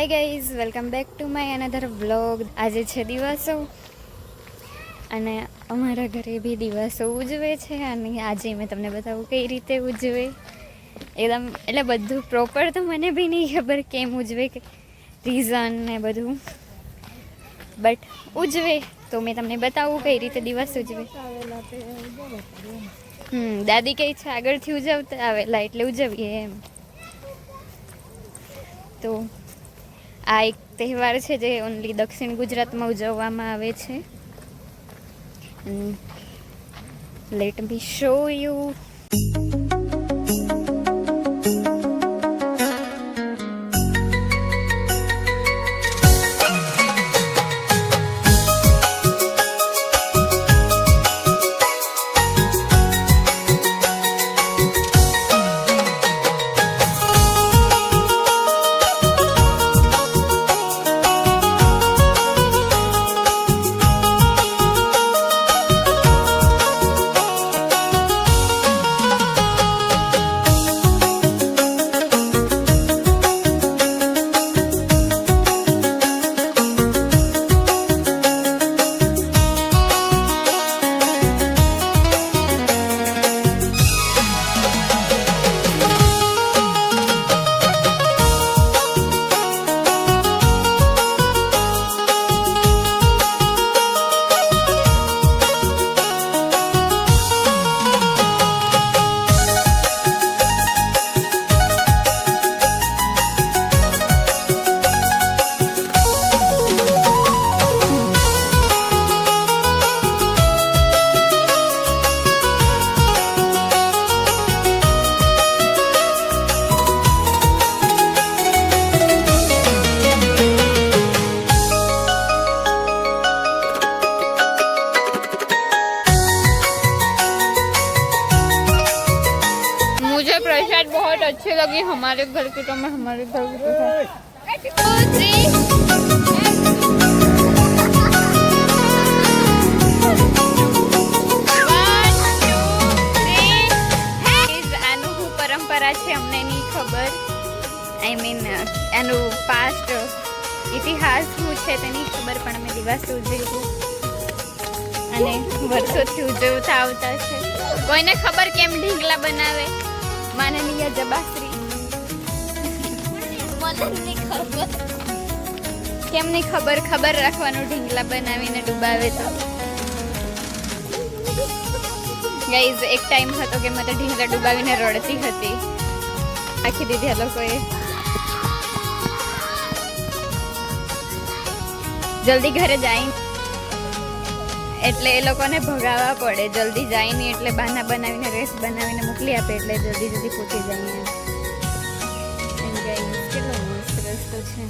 Hi guys, welcome back to my another vlog. આજે છે દિવસો અને અમારા ઘરે બી દિવસો ઉજવે છે અને આજે મેં તમને બતાવું કઈ રીતે ઉજવે. એકદમ એટલે બધું પ્રોપર તો મને બી નહીં ખબર કેમ ઉજવે, કે રીઝન ને બધું, બટ ઉજવે તો મેં તમને બતાવું કઈ રીતે દિવસ ઉજવે. દાદી કઈ છે આગળથી ઉજવતા આવેલા એટલે ઉજવીએ એમ. તો આ એક તહેવાર છે જે ઓનલી દક્ષિણ ગુજરાતમાં ઉજવવામાં આવે છે. Let me show you. प्रसाद बहुत अच्छे लगे हमारे घर के, तो मैं हमारे घर के પરંપરા છે અમને નહીં ખબર. આઈ મીન એનું પાસ્ટ ઇતિહાસ શું છે તેની ખબર, પણ અમે દિવસ ઉજવ્યું અને વર્ષોથી ઉજવતા આવતા છે. કોઈને ખબર કેમ ઢીંગલા બનાવે? માનનીય જબાશ્રી કેમ નહીં ખબર? ખબર રાખવાનું ઢીંગલા બનાવીને ડૂબાવે તો. ગાઈઝ એક ટાઈમ હતો કે મેં તો ઢીંગલા ડૂબાવીને રડતી હતી. આખી દીધી આ લોકોએ. જલ્દી ઘરે જાય એટલે એ લોકોને ભગાવવા પડે. જલ્દી જાય નહીં એટલે બહાના બનાવીને રેસ બનાવીને મોકલી આપે એટલે જલ્દી પહોંચી જાય. કેટલો મસ્ત રસ્તો છે.